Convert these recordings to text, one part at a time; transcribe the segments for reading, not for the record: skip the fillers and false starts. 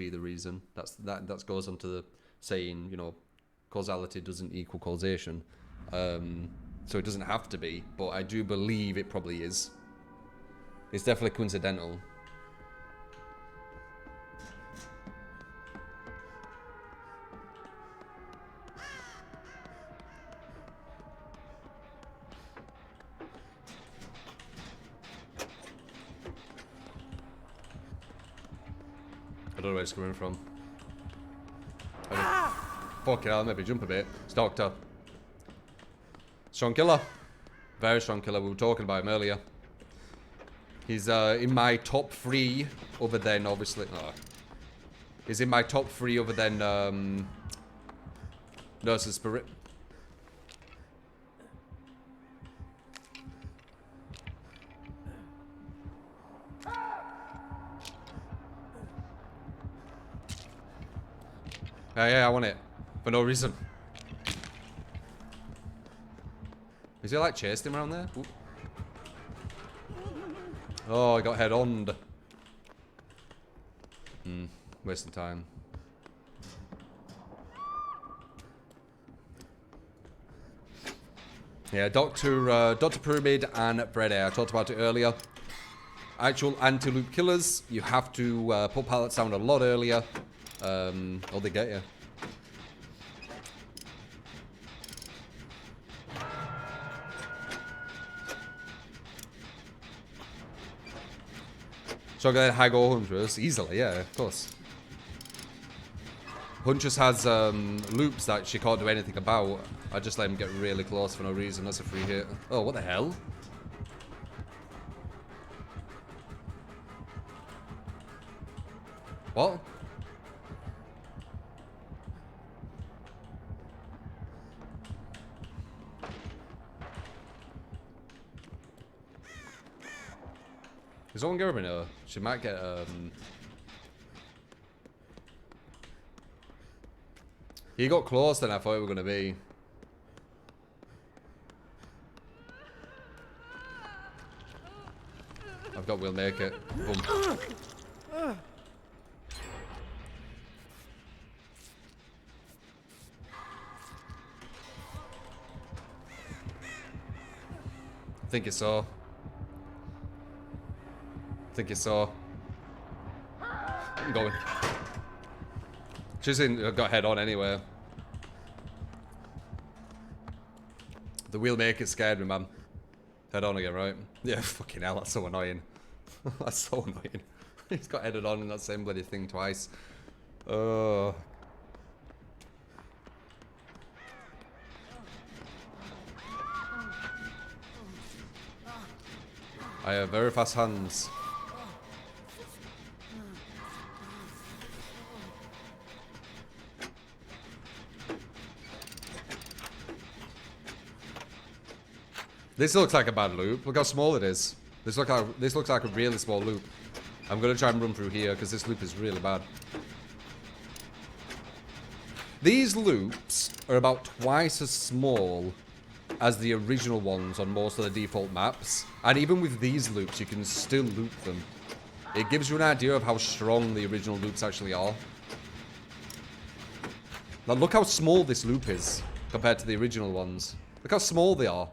be the reason. That goes on to the saying, you know, causality doesn't equal causation. So it doesn't have to be, but I do believe it probably is. It's definitely coincidental. I don't know where it's coming from. Fucking hell, maybe jump a bit. It's Doctor. Strong killer. Very strong killer. We were talking about him earlier. He's in my top 3, other than obviously. Oh. He's in my top 3, other than Nurse's Spirit. Yeah, I want it. For no reason. Is he like chasing him around there? Ooh. Oh, I got head-oned. Wasting time. Yeah, Dr. Pyramid and Bread Air. I talked about it earlier. Actual anti-loop killers, you have to put pallets down a lot earlier. Or they get you. So I get high-go Huntress easily, yeah, of course. Huntress has loops that she can't do anything about. I just let him get really close for no reason. That's a free hit. Oh, what the hell? What? Is someone going her? She might get He got closer than I thought it were gonna be. I've got we'll make it. Boom. I think it's so. I think it's so. I'm going. She's got head on anyway. The wheelmaker scared me, man. Head on again, right? Yeah, fucking hell, that's so annoying. That's so annoying. He's got headed on in that same bloody thing twice. I have very fast hands. This looks like a bad loop. Look how small it is. This looks like a really small loop. I'm gonna try and run through here because this loop is really bad. These loops are about twice as small as the original ones on most of the default maps. And even with these loops, you can still loop them. It gives you an idea of how strong the original loops actually are. Now look how small this loop is compared to the original ones. Look how small they are.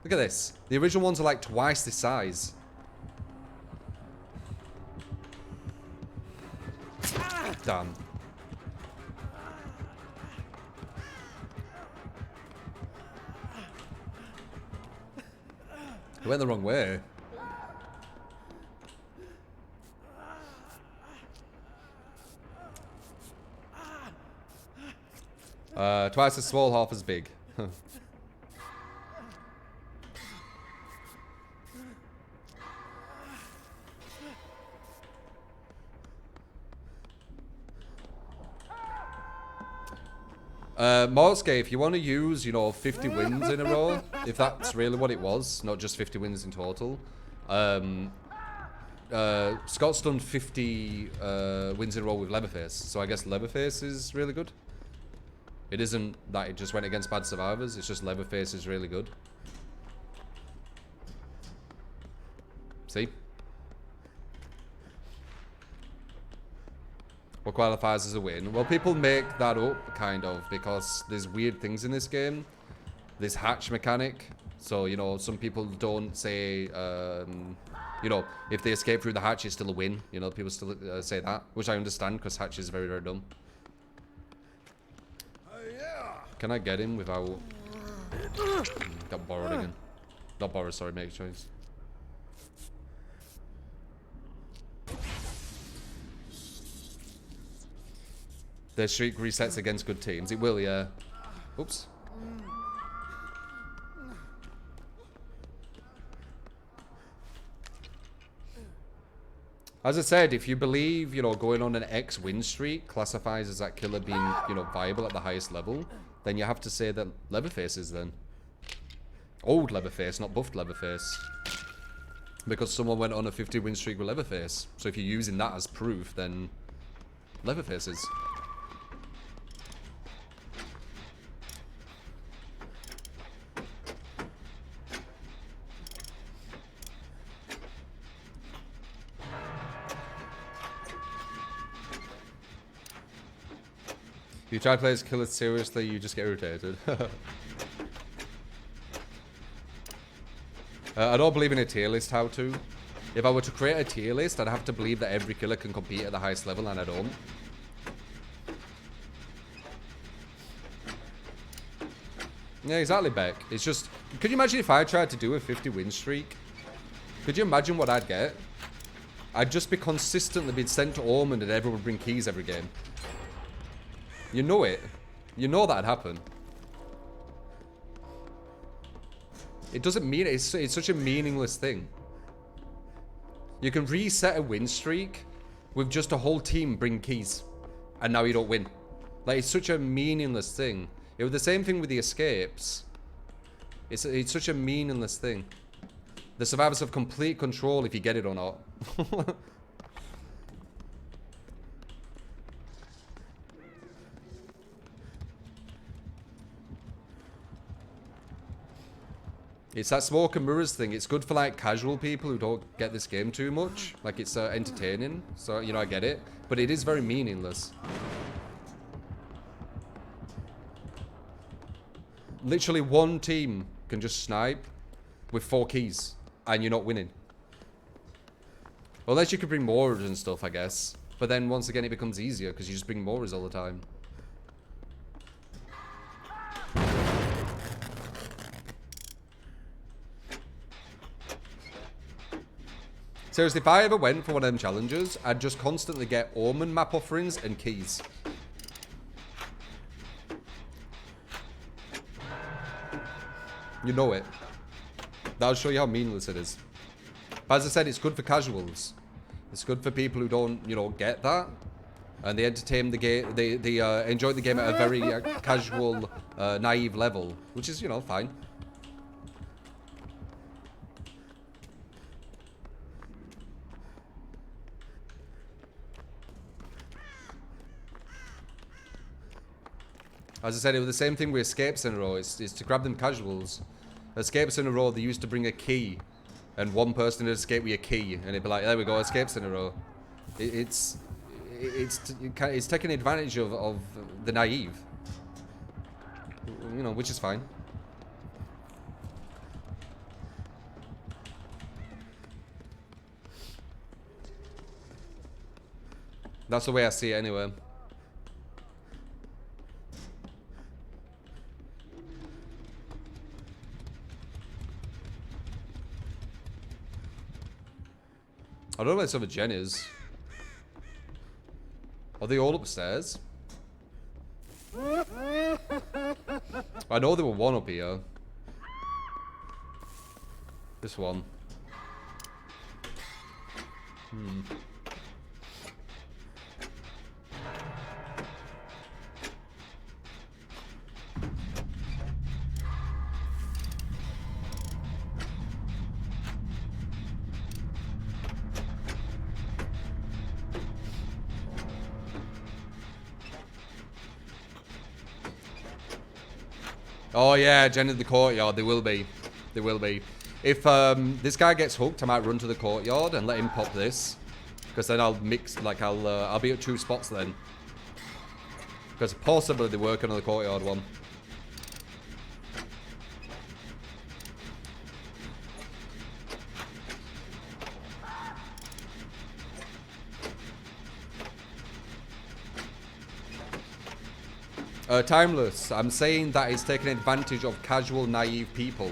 Look at this. The original ones are like twice this size. Damn. It went the wrong way. Twice as small, half as big. Morske, if you want to use, you know, 50 wins in a row, if that's really what it was, not just 50 wins in total. Scott's done 50 wins in a row with Leatherface, so I guess Leatherface is really good. It isn't that it just went against bad survivors, it's just Leatherface is really good. See? What qualifies as a win? Well, people make that up, kind of, because there's weird things in this game. This hatch mechanic. So, you know, some people don't say, you know, if they escape through the hatch, it's still a win. You know, people still say that, which I understand, because hatch is very, very dumb. Can I get him without... Got borrowed again. Not borrowed, sorry, make choice. Their streak resets against good teams. It will, yeah. Oops. As I said, if you believe, you know, going on an X win streak classifies as that killer being, you know, viable at the highest level, then you have to say that Leatherface is then. Old Leatherface, not buffed Leatherface. Because someone went on a 50 win streak with Leatherface. So if you're using that as proof, then Leatherface is. If you try to play as killers seriously, you just get irritated. I don't believe in a tier list how to. If I were to create a tier list, I'd have to believe that every killer can compete at the highest level, and I don't. Yeah, exactly, Beck. It's just... Could you imagine if I tried to do a 50 win streak? Could you imagine what I'd get? I'd just be consistently being sent to Ormond and everyone would bring keys every game. You know it. You know that'd happen. It doesn't mean it's such a meaningless thing. You can reset a win streak with just a whole team bring keys, and now you don't win. Like, it's such a meaningless thing. It was the same thing with the escapes. It's such a meaningless thing. The survivors have complete control if you get it or not. It's that smoke and mirrors thing. It's good for like casual people who don't get this game too much. Like, it's entertaining. So, you know, I get it. But it is very meaningless. Literally one team can just snipe with 4 keys. And you're not winning. Unless you could bring mortars and stuff, I guess. But then once again it becomes easier because you just bring mortars all the time. Seriously, if I ever went for one of them challenges, I'd just constantly get Ormond map offerings and keys. You know it. That'll show you how meaningless it is. But as I said, it's good for casuals. It's good for people who don't, you know, get that. And they entertain the game, they enjoy the game at a very casual, naive level. Which is, you know, fine. As I said, it was the same thing with escapes in a row. It's to grab them casuals. Escapes in a row, they used to bring a key. And one person would escape with a key. And it'd be like, there we go, escapes in a row. It's taking advantage of the naive. You know, which is fine. That's the way I see it anyway. I don't know where some of Jen is. Are they all upstairs? I know there were one up here. This one. Oh yeah, Jen in the courtyard. They will be. They will be. If this guy gets hooked, I might run to the courtyard and let him pop this. Because then I'll mix, like, I'll be at 2 spots then. Because possibly they work on the courtyard one. Timeless. I'm saying that it's taking advantage of casual, naive people.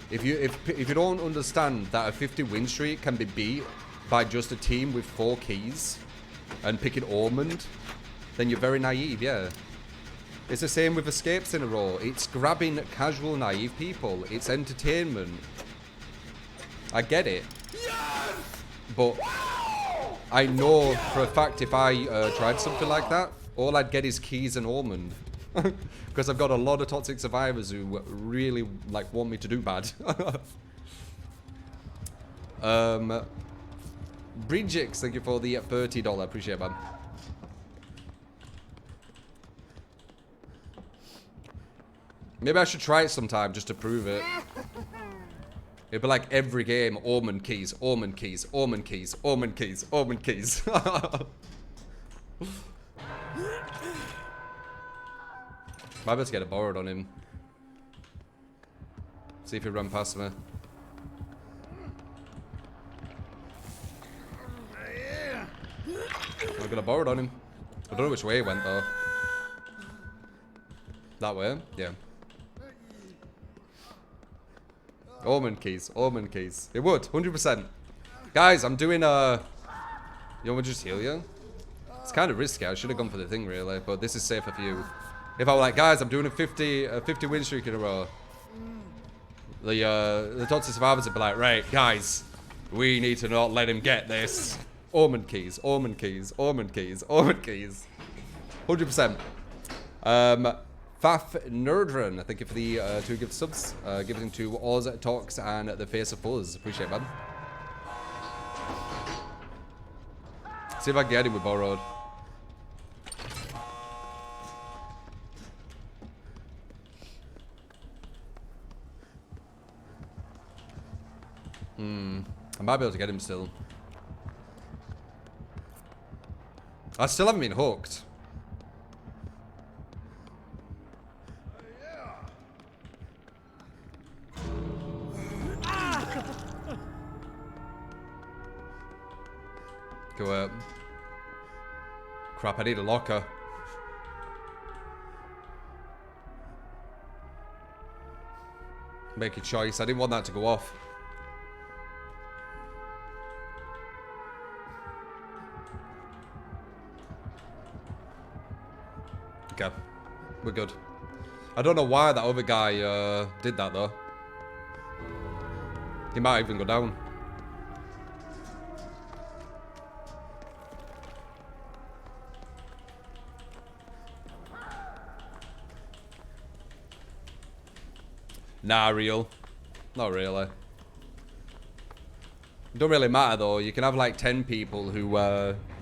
If you don't understand that a 50 win streak can be beat by just a team with 4 keys and picking Ormond, then you're very naive, yeah. It's the same with escapes in a row. It's grabbing casual, naive people. It's entertainment. I get it. But I know for a fact if I tried something like that, all I'd get is keys and Ormond. Because I've got a lot of toxic survivors who really like want me to do bad. Bridgix, thank you for the $30. Appreciate it, man. Maybe I should try it sometime just to prove it. It'd be like every game, Ormond keys, Ormond keys, Ormond keys, Ormond keys, Ormond keys. Might be able to get a borrowed on him. See if he run past me. I'm gonna borrow it on him. I don't know which way he went though. That way? Yeah. Ormond keys, Ormond keys. It would, 100%. Guys, I'm doing You want me to just heal you? It's kind of risky. I should have gone for the thing really, but this is safer for you. If I were like, guys, I'm doing a 50 win streak in a row. The toxic survivors would be like, right, guys, we need to not let him get this. Ormond keys, Ormond keys, Ormond keys, Ormond keys. 100%. Faf Nerdrun, thank you for the 2 gift subs. Giving to Oz Talks and the Face of Fuzz. Appreciate it, man. See if I can get him with borrowed. I might be able to get him still. I still haven't been hooked. Go up. Crap, I need a locker. Make a choice. I didn't want that to go off. Okay, we're good. I don't know why that other guy did that though. He might even go down. Nah, real. Not really. Don't really matter though. You can have like 10 people who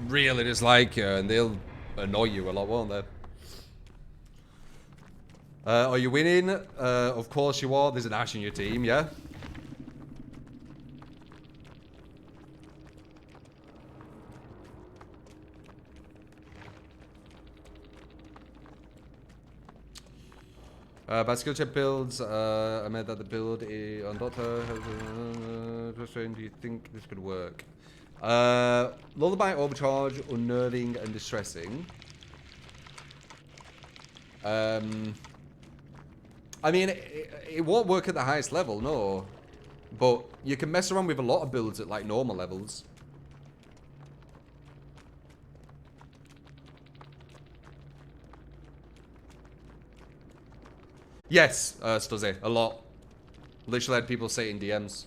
really dislike you and they'll annoy you a lot, won't they? Are you winning? Of course you are. There's an Ash in your team, yeah? By skill check builds, I meant that the build on Doctor has do you think this could work? Lullaby, Overcharge, Unnerving, and Distressing. I mean, it won't work at the highest level, no. But you can mess around with a lot of builds at like normal levels. Yes, Stuzzy, a lot. Literally had people say it in DMs.